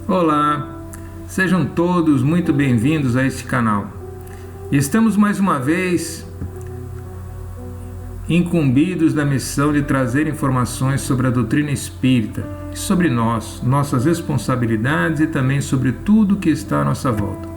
Olá, sejam todos muito bem-vindos a este canal. Estamos mais uma vez incumbidos da missão de trazer informações sobre a doutrina espírita, sobre nós, nossas responsabilidades e também sobre tudo que está à nossa volta.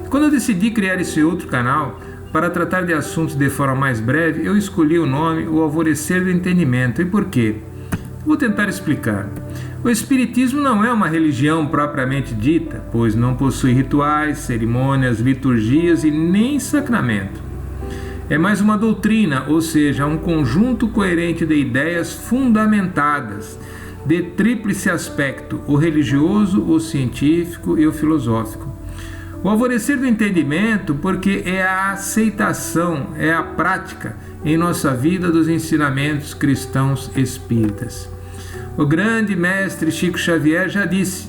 Quando eu decidi criar esse outro canal para tratar de assuntos de forma mais breve, eu escolhi o nome O Alvorecer do Entendimento. E por quê? Vou tentar explicar. O Espiritismo não é uma religião propriamente dita, pois não possui rituais, cerimônias, liturgias e nem sacramento. É mais uma doutrina, ou seja, um conjunto coerente de ideias fundamentadas, de tríplice aspecto, o religioso, o científico e o filosófico. O alvorecer do entendimento, porque é a aceitação, é a prática em nossa vida dos ensinamentos cristãos espíritas. O grande mestre Chico Xavier já disse: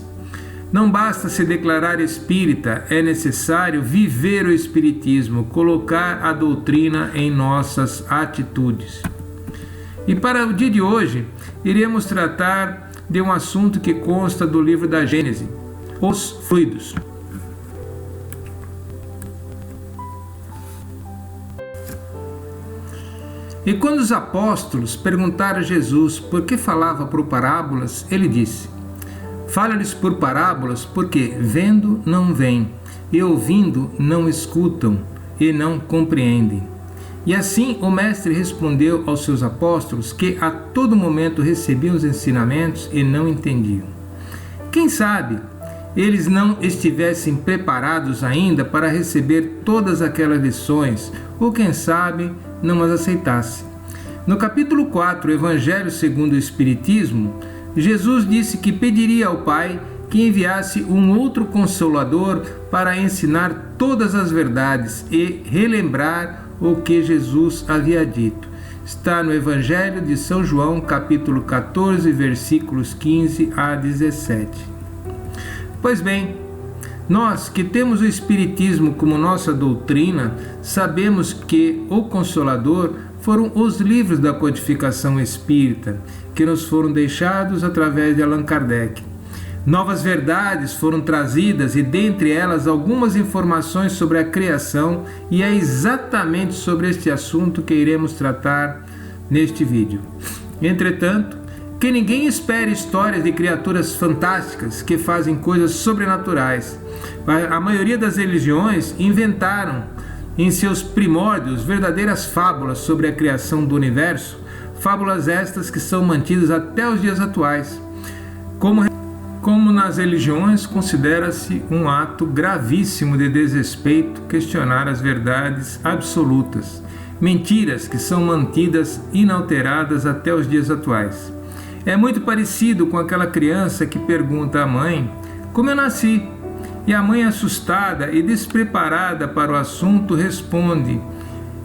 não basta se declarar espírita, é necessário viver o espiritismo, colocar a doutrina em nossas atitudes. E para o dia de hoje, iremos tratar de um assunto que consta do livro da Gênese, os fluidos. E quando os apóstolos perguntaram a Jesus por que falava por parábolas, ele disse: fala-lhes por parábolas porque vendo não veem, e ouvindo não escutam, e não compreendem. E assim o mestre respondeu aos seus apóstolos que a todo momento recebiam os ensinamentos e não entendiam. Quem sabe eles não estivessem preparados ainda para receber todas aquelas lições, ou quem sabe não as aceitasse. No capítulo 4, Evangelho segundo o Espiritismo, Jesus disse que pediria ao Pai que enviasse um outro Consolador para ensinar todas as verdades e relembrar o que Jesus havia dito. Está no Evangelho de São João, capítulo 14, versículos 15 a 17. Pois bem, nós que temos o Espiritismo como nossa doutrina, sabemos que o Consolador foram os livros da codificação espírita, que nos foram deixados através de Allan Kardec. Novas verdades foram trazidas e dentre elas algumas informações sobre a criação, e é exatamente sobre este assunto que iremos tratar neste vídeo. Entretanto, que ninguém espere histórias de criaturas fantásticas que fazem coisas sobrenaturais. A maioria das religiões inventaram em seus primórdios verdadeiras fábulas sobre a criação do universo, fábulas estas que são mantidas até os dias atuais. Como nas religiões, considera-se um ato gravíssimo de desrespeito questionar as verdades absolutas, mentiras que são mantidas inalteradas até os dias atuais. É muito parecido com aquela criança que pergunta à mãe como eu nasci, e a mãe, assustada e despreparada para o assunto, responde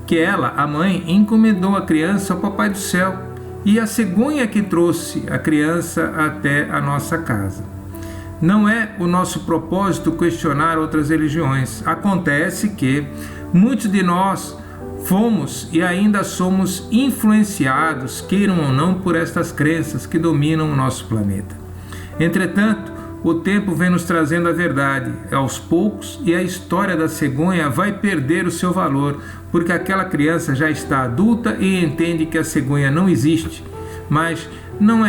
que ela, a mãe, encomendou a criança ao Papai do Céu e a cegonha que trouxe a criança até a nossa casa. Não é o nosso propósito questionar outras religiões. Acontece que muitos de nós fomos e ainda somos influenciados, queiram ou não, por estas crenças que dominam o nosso planeta. Entretanto, o tempo vem nos trazendo a verdade, aos poucos, e a história da cegonha vai perder o seu valor, porque aquela criança já está adulta e entende que a cegonha não existe, mas não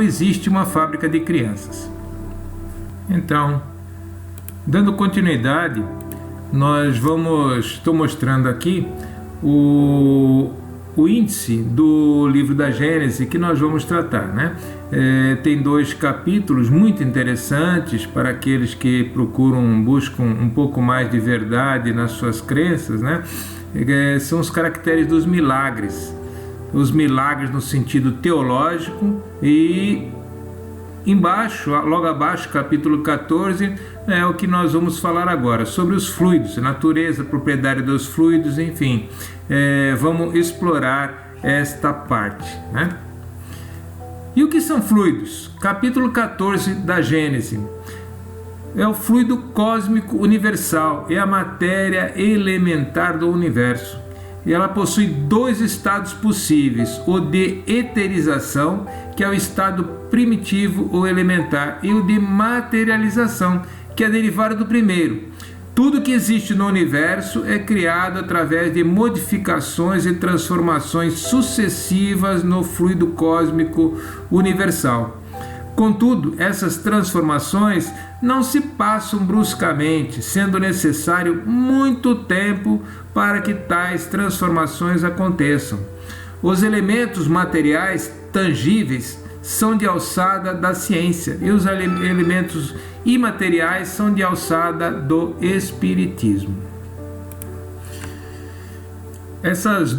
existe uma fábrica de crianças. Então, dando continuidade, estou mostrando aqui o índice do livro da Gênese que nós vamos tratar, né? Tem 2 capítulos muito interessantes para aqueles que buscam um pouco mais de verdade nas suas crenças, né? São os caracteres dos milagres. Os milagres no sentido teológico, e logo abaixo, capítulo 14, é o que nós vamos falar agora, sobre os fluidos, natureza, propriedade dos fluidos, enfim. Vamos explorar esta parte, né? E o que são fluidos? Capítulo 14 da Gênese. É o fluido cósmico universal, é a matéria elementar do universo. e ela possui dois estados possíveis: o de eterização, que é o estado primitivo ou elementar, e o de materialização, que é derivado do primeiro. Tudo que existe no universo é criado através de modificações e transformações sucessivas no fluido cósmico universal. Contudo, essas transformações não se passam bruscamente, sendo necessário muito tempo para que tais transformações aconteçam. Os elementos materiais tangíveis são de alçada da ciência e os elementos imateriais são de alçada do espiritismo. Esses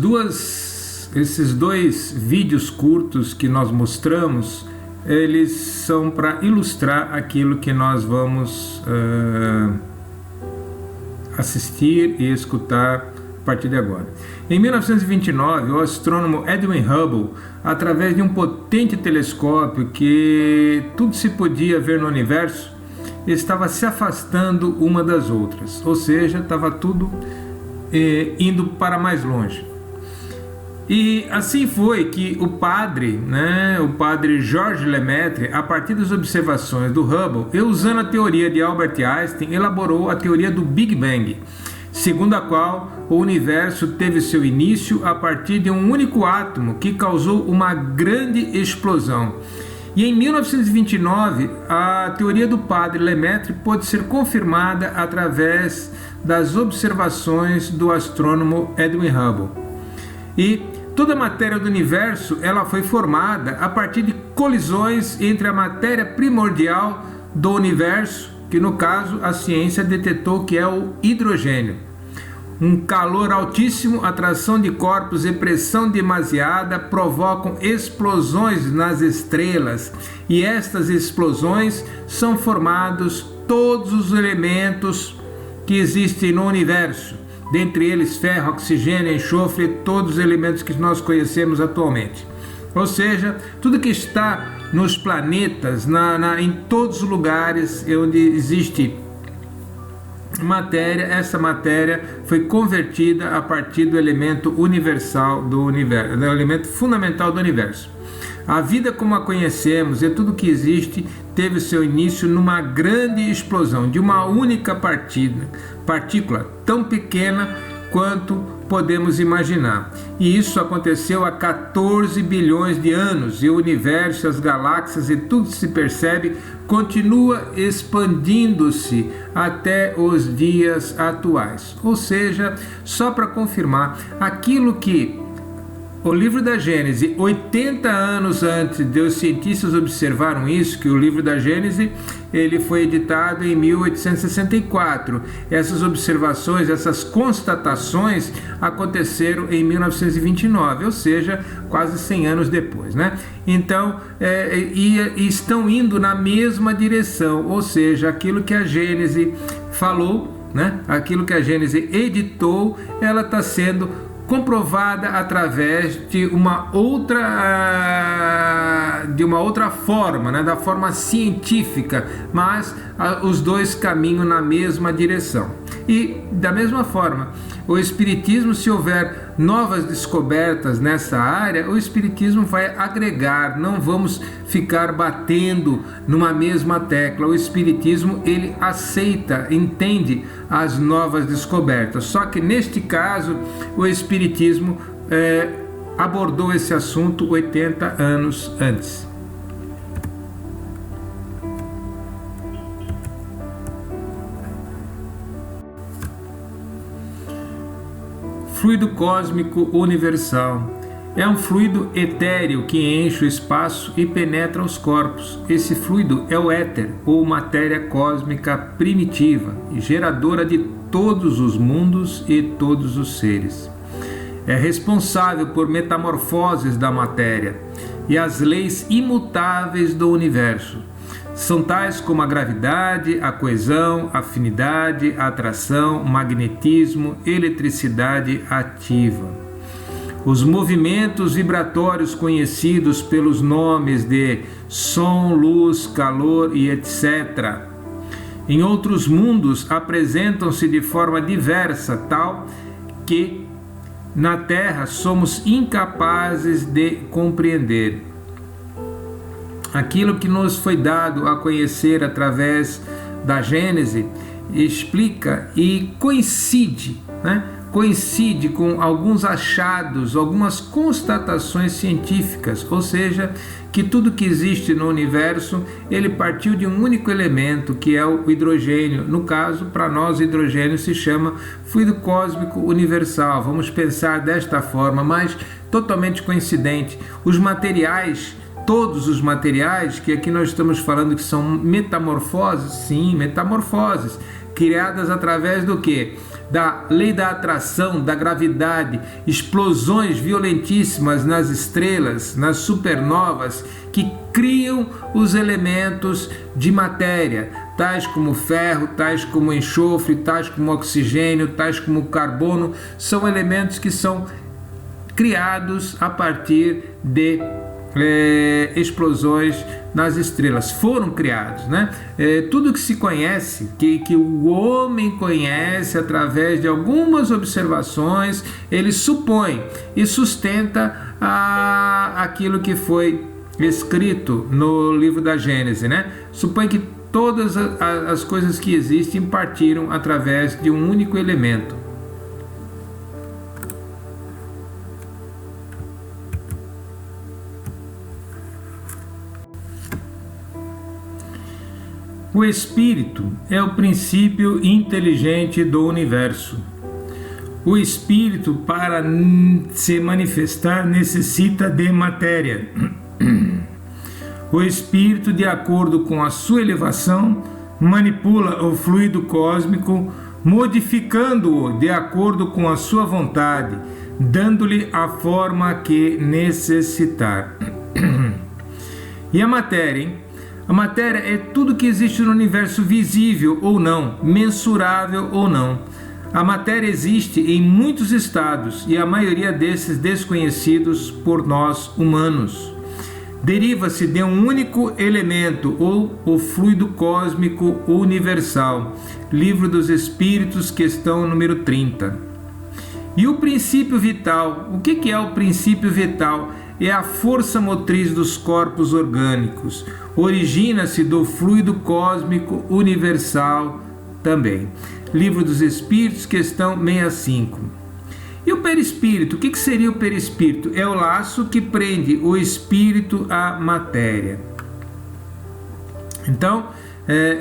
dois vídeos curtos que nós mostramos, eles são para ilustrar aquilo que nós vamos assistir e escutar a partir de agora. Em 1929, o astrônomo Edwin Hubble, através de um potente telescópio que tudo se podia ver no universo, estava se afastando uma das outras, ou seja, estava tudo indo para mais longe. E assim foi que o padre Georges Lemaitre, a partir das observações do Hubble e usando a teoria de Albert Einstein, elaborou a teoria do Big Bang, segundo a qual o universo teve seu início a partir de um único átomo que causou uma grande explosão. E em 1929, a teoria do padre Lemaitre pôde ser confirmada através das observações do astrônomo Edwin Hubble. E toda a matéria do universo ela foi formada a partir de colisões entre a matéria primordial do universo, que no caso a ciência detectou que é o hidrogênio. Um calor altíssimo, atração de corpos e pressão demasiada provocam explosões nas estrelas, e estas explosões são formados todos os elementos que existem no universo, dentre eles ferro, oxigênio, enxofre, todos os elementos que nós conhecemos atualmente. Ou seja, tudo que está nos planetas, em todos os lugares onde existe matéria, essa matéria foi convertida a partir do elemento universal do universo, do elemento fundamental do universo. A vida como a conhecemos e tudo que existe teve seu início numa grande explosão de uma única partícula tão pequena quanto podemos imaginar. E isso aconteceu há 14 bilhões de anos, e o universo, as galáxias e tudo se percebe continua expandindo-se até os dias atuais. Ou seja, só para confirmar, aquilo que o livro da Gênese, 80 anos antes de os cientistas observaram isso, que o livro da Gênese ele foi editado em 1864. Essas observações, essas constatações aconteceram em 1929, ou seja, quase 100 anos depois, né? Então, estão indo na mesma direção, ou seja, aquilo que a Gênese falou, né? Aquilo que a Gênese editou, ela está sendo comprovada através de uma outra forma, né, da forma científica, mas os dois caminham na mesma direção. E da mesma forma, o espiritismo, se houver novas descobertas nessa área, o espiritismo vai agregar, não vamos ficar batendo numa mesma tecla. O espiritismo ele aceita, entende as novas descobertas. Só que neste caso, o espiritismo abordou esse assunto 80 anos antes. Fluido cósmico universal é um fluido etéreo que enche o espaço e penetra os corpos. Esse fluido é o éter, ou matéria cósmica primitiva, geradora de todos os mundos e todos os seres. É responsável por metamorfoses da matéria e as leis imutáveis do universo. São tais como a gravidade, a coesão, a afinidade, a atração, magnetismo, eletricidade ativa. Os movimentos vibratórios conhecidos pelos nomes de som, luz, calor e etc. Em outros mundos apresentam-se de forma diversa, tal que na Terra somos incapazes de compreender. Aquilo que nos foi dado a conhecer através da Gênese explica e coincide, coincide com alguns achados, algumas constatações científicas, ou seja, que tudo que existe no universo, ele partiu de um único elemento, que é o hidrogênio. No caso, para nós, o hidrogênio se chama fluido cósmico universal. Vamos pensar desta forma, mas totalmente coincidente. Os materiais, todos os materiais, que aqui nós estamos falando que são metamorfoses, sim, metamorfoses, criadas através do quê? Da lei da atração, da gravidade, explosões violentíssimas nas estrelas, nas supernovas, que criam os elementos de matéria, tais como ferro, tais como enxofre, tais como oxigênio, tais como carbono, são elementos que são criados a partir de explosões nas estrelas, foram criados, tudo que se conhece, que o homem conhece através de algumas observações, ele supõe e sustenta aquilo que foi escrito no livro da Gênese, supõe que todas as coisas que existem partiram através de um único elemento. O Espírito é o princípio inteligente do universo. O Espírito, para se manifestar, necessita de matéria. O Espírito, de acordo com a sua elevação, manipula o fluido cósmico, modificando-o de acordo com a sua vontade, dando-lhe a forma que necessitar. E a matéria, hein? A matéria é tudo que existe no universo, visível ou não, mensurável ou não. A matéria existe em muitos estados e a maioria desses desconhecidos por nós humanos. Deriva-se de um único elemento ou o fluido cósmico universal. Livro dos Espíritos, questão número 30. E o princípio vital, o que é o princípio vital? É a força motriz dos corpos orgânicos. Origina-se do fluido cósmico universal também. Livro dos Espíritos, questão 65. E o perispírito? O que seria o perispírito? É o laço que prende o espírito à matéria. Então,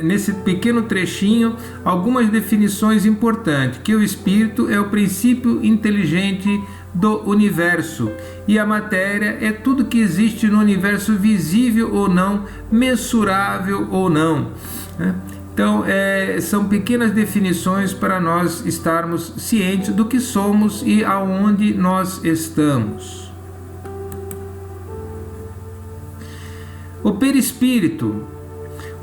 nesse pequeno trechinho, algumas definições importantes, que o espírito é o princípio inteligente do universo e a matéria é tudo que existe no universo, visível ou não, mensurável ou não. Então, são pequenas definições para nós estarmos cientes do que somos e aonde nós estamos. O perispírito.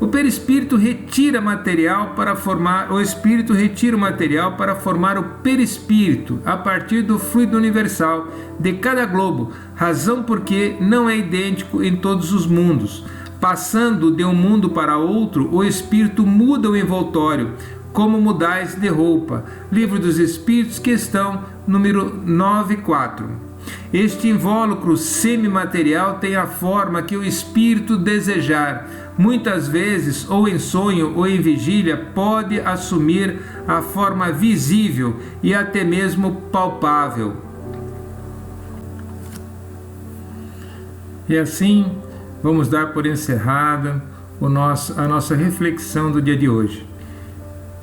O perispírito retira material para formar, o espírito retira o material para formar o perispírito a partir do fluido universal de cada globo, razão porque não é idêntico em todos os mundos. Passando de um mundo para outro, o espírito muda o envoltório, como mudais de roupa. Livro dos Espíritos, questão número 94. Este invólucro semimaterial tem a forma que o espírito desejar. Muitas vezes, ou em sonho ou em vigília, pode assumir a forma visível e até mesmo palpável. E assim, vamos dar por encerrada a nossa reflexão do dia de hoje.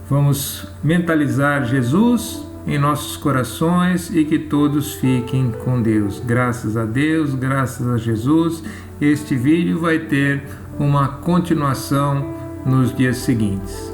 Vamos mentalizar Jesus em nossos corações e que todos fiquem com Deus. Graças a Deus, graças a Jesus. Este vídeo vai ter uma continuação nos dias seguintes.